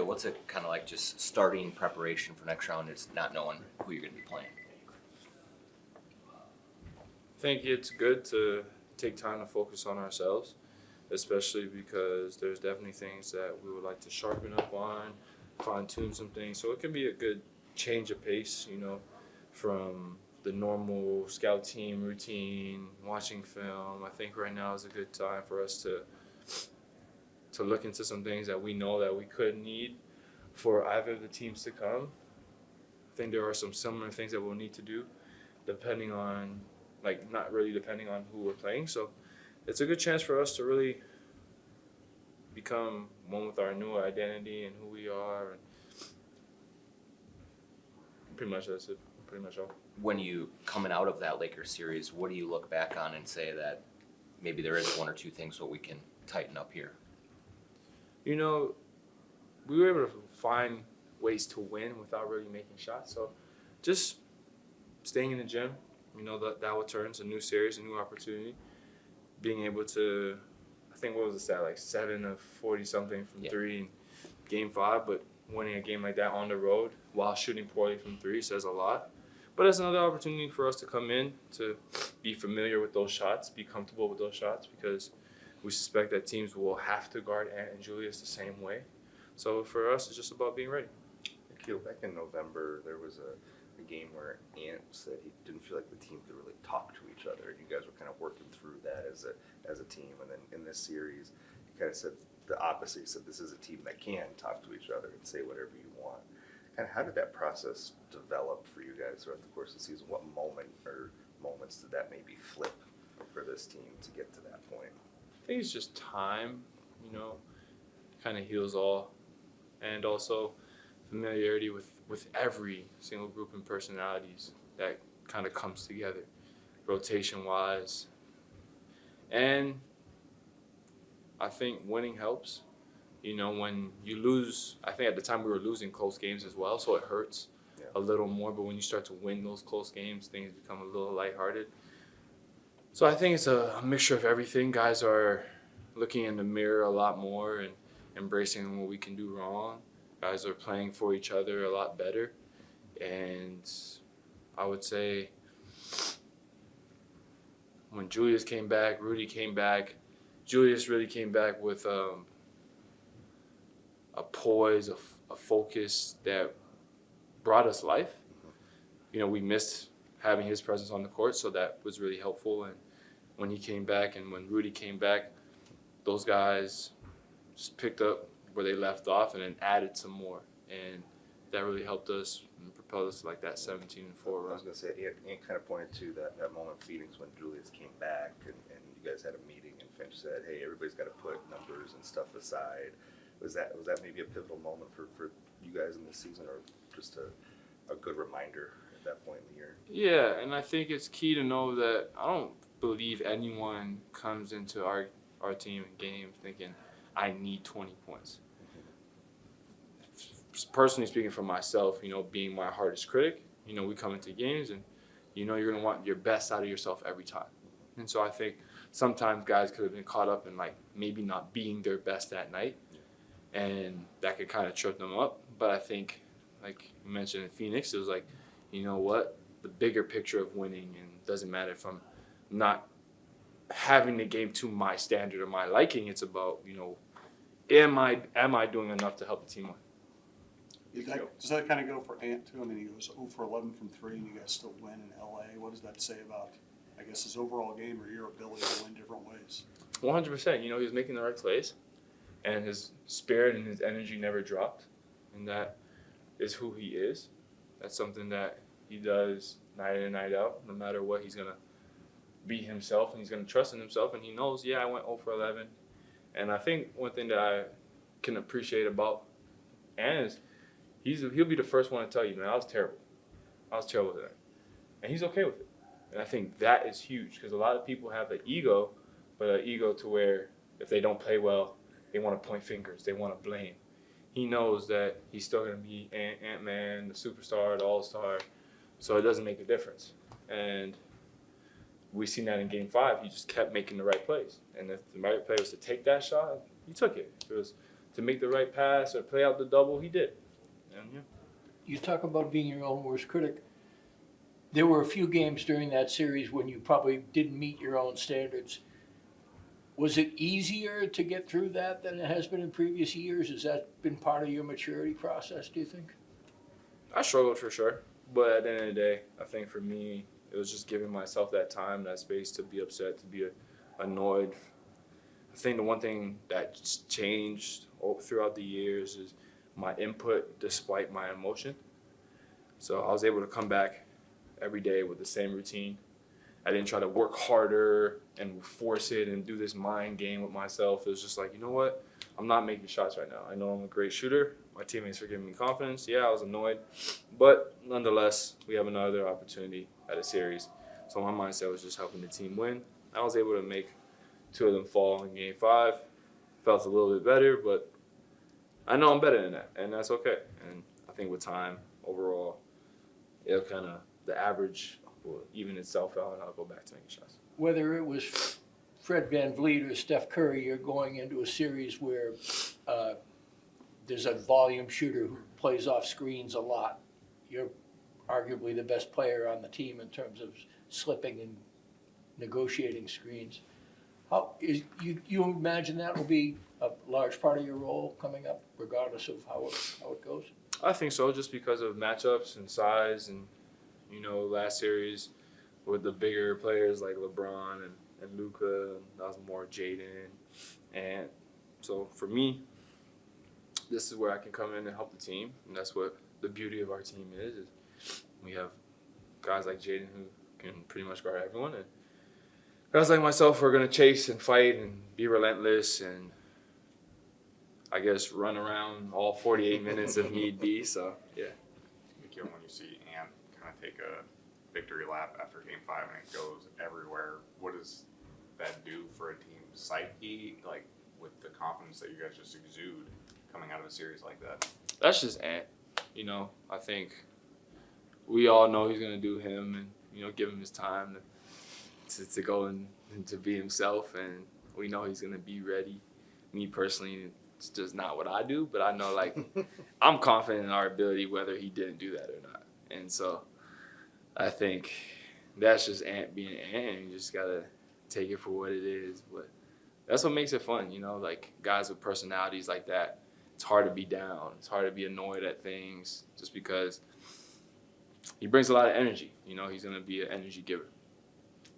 what's it kind of like just starting preparation for next round is not knowing who you're going to be playing? I think it's good to take time to focus on ourselves, especially because there's definitely things that we would like to sharpen up on, fine-tune some things. So it can be a good change of pace, from the normal scout team routine, watching film. I think right now is a good time for us to look into some things that we know that we could need for either of the teams to come. I think there are some similar things that we'll need to do depending on, not really depending on who we're playing. So it's a good chance for us to really become one with our new identity and who we are. And pretty much that's it. Pretty much all. When you coming out of that Lakers series, what do you look back on and say that maybe there is one or two things what we can tighten up here? We were able to find ways to win without really making shots. So just staying in the gym, that will turn to a new series, a new opportunity. Being able to, I think, what was the stat, 7 of 40-something from three in Game 5, but winning a game like that on the road while shooting poorly from three says a lot. But it's another opportunity for us to come in, to be familiar with those shots, be comfortable with those shots, because we suspect that teams will have to guard Ant and Julius the same way. So for us, it's just about being ready. Nickeil, back in November, there was a game where Ant said he didn't feel like the team could really talk to each other. You guys were kind of working through that as a team. And then in this series, you kind of said the opposite. You said this is a team that can talk to each other and say whatever you want. And how did that process develop for you guys throughout the course of the season? What moment or moments did that maybe flip for this team to get to that point? I think it's just time, kind of heals all. And also familiarity with every single group and personalities that kind of comes together, rotation-wise. And I think winning helps. When you lose, I think at the time we were losing close games as well, so it hurts a little more. But when you start to win those close games, things become a little lighthearted. So I think it's a mixture of everything. Guys are looking in the mirror a lot more and embracing what we can do wrong. Guys are playing for each other a lot better. And I would say when Julius came back, Rudy came back, Julius really came back with a poise, a focus that brought us life. We missed having his presence on the court, so that was really helpful. And when he came back and when Rudy came back, those guys just picked up where they left off and then added some more. And that really helped us and propelled us to that 17-4 run. I was going to say, Ant kind of pointed to that moment of Phoenix when Julius came back and you guys had a meeting and Finch said, hey, everybody's got to put numbers and stuff aside. Was that maybe a pivotal moment for you guys in this season, or just a good reminder at that point in the year? Yeah, and I think it's key to know that I don't believe anyone comes into our team and game thinking, I need 20 points. Personally speaking for myself, being my hardest critic, we come into games and you're going to want your best out of yourself every time. And so I think sometimes guys could have been caught up in maybe not being their best that night, and that could kind of trip them up. But I think, like you mentioned in Phoenix, it was you know what, the bigger picture of winning, and it doesn't matter if I'm not having the game to my standard or my liking. It's about, am I doing enough to help the team win? Does that kind of go for Ant too? I mean, he goes 0 for 11 from 3 and you guys still win in LA. What does that say about, I guess, his overall game or your ability to win different ways? 100%. He was making the right plays, and his spirit and his energy never dropped, and that is who he is. That's something that he does night in and night out. No matter what, he's going to be himself, and he's going to trust in himself, and he knows, I went 0 for 11. And I think one thing that I can appreciate about Ant is he'll be the first one to tell you, man, I was terrible with that. And he's okay with it. And I think that is huge, because a lot of people have an ego, but an ego to where if they don't play well, they want to point fingers, they want to blame. He knows that he's still going to be Ant-Man, the superstar, the all-star, so it doesn't make a difference. And we seen that in Game 5. He just kept making the right plays. And if the right play was to take that shot, he took it. If it was to make the right pass or play out the double, he did. And yeah. You talk about being your own worst critic. There were a few games during that series when you probably didn't meet your own standards. Was it easier to get through that than it has been in previous years? Has that been part of your maturity process, do you think? I struggled for sure, but at the end of the day, I think for me, it was just giving myself that time, that space to be upset, to be annoyed. I think the one thing that changed throughout the years is my input despite my emotion. So I was able to come back every day with the same routine. I didn't try to work harder and force it and do this mind game with myself. It was just like, you know what? I'm not making shots right now. I know I'm a great shooter. My teammates are giving me confidence. Yeah, I was annoyed. But nonetheless, we have another opportunity at a series. So my mindset was just helping the team win. I was able to make 2 of them fall in Game 5. Felt a little bit better, but I know I'm better than that, and that's okay. And I think with time, overall, it'll kind of, the average will even itself out, and I'll go back to making shots. Whether it was Fred VanVleet or Steph Curry, you're going into a series where there's a volume shooter who plays off screens a lot. You're arguably the best player on the team in terms of slipping and negotiating screens. You imagine that will be a large part of your role coming up, regardless of how it goes? I think so, just because of matchups and size, and last series with the bigger players like LeBron and Luka, that was more Jaden, and so for me, this is where I can come in and help the team, and that's what the beauty of our team is we have guys like Jaden who can pretty much guard everyone, and guys like myself who are going to chase and fight and be relentless and I guess run around all 48 minutes if need be. So, yeah. Nickeil, when you see Ant kind of take a victory lap after Game 5 and it goes everywhere, what does that do for a team's psyche, like with the confidence that you guys just exude coming out of a series like that? That's just Ant. I think we all know he's going to do him and, give him his time to go and to be himself. And we know he's going to be ready. Me personally, it's just not what I do, but I know, I'm confident in our ability whether he didn't do that or not. And so I think that's just Ant being Ant, and you just got to take it for what it is. But that's what makes it fun, guys with personalities like that. It's hard to be down. It's hard to be annoyed at things just because he brings a lot of energy. He's going to be an energy giver.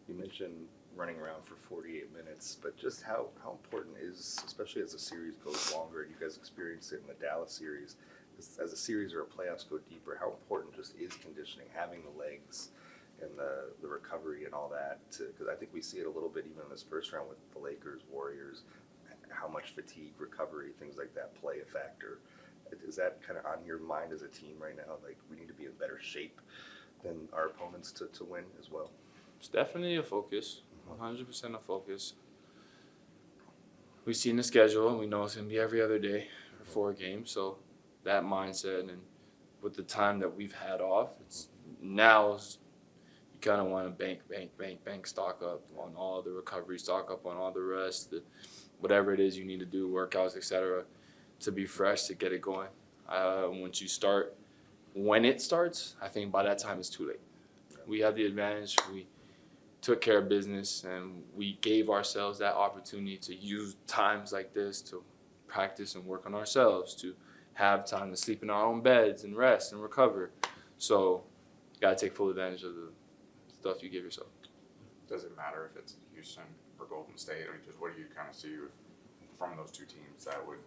You mentioned running around for 48 minutes, but just how important is, especially as the series goes longer, and you guys experienced it in the Dallas series, as a series or a playoffs go deeper, how important just is conditioning, having the legs and the recovery and all that, because I think we see it a little bit even in this first round with the Lakers, Warriors, how much fatigue, recovery, things like that play a factor. Is that kind of on your mind as a team right now? Like, we need to be in better shape than our opponents to win as well? It's definitely a focus, 100% a focus. We've seen the schedule, and we know it's going to be every other day for 4 games. So that mindset, and with the time that we've had off, it's now you kind of want to bank, stock up on all the recovery, stock up on all the rest, whatever it is you need to do, workouts, etc., to be fresh, to get it going. Once you start, when it starts, I think by that time it's too late. We have the advantage. We took care of business, and we gave ourselves that opportunity to use times like this to practice and work on ourselves, to have time to sleep in our own beds and rest and recover. So you got to take full advantage of the stuff you give yourself. Does it matter if it's Houston or Golden State? Or just what do you kind of see from those two teams that would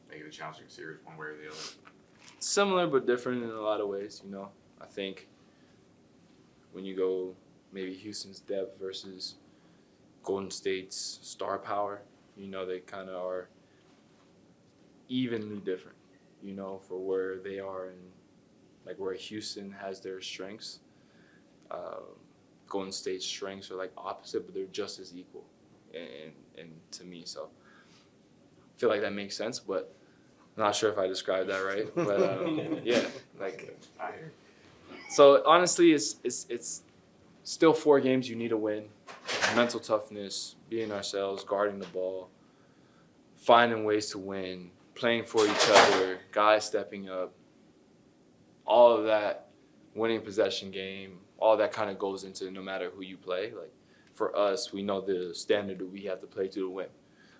make it a challenging series one way or the other? Similar but different in a lot of ways, I think when you go maybe Houston's depth versus Golden State's star power, they kind of are evenly different, for where they are and where Houston has their strengths. Golden State's strengths are opposite, but they're just as equal, and to me, so I feel like that makes sense, but I'm not sure if I described that right. But yeah, so honestly, it's still 4 games you need to win. Mental toughness, being ourselves, guarding the ball, finding ways to win, playing for each other, guys stepping up, all of that, winning possession game, all that kind of goes into no matter who you play. Like for us, we know the standard that we have to play to win.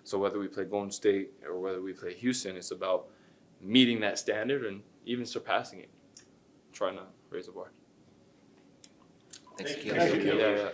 So whether we play Golden State or whether we play Houston, it's about meeting that standard and even surpassing it. Trying to raise the bar. Thanks, Thank you. Nickeil. Thank you. Yeah, yeah.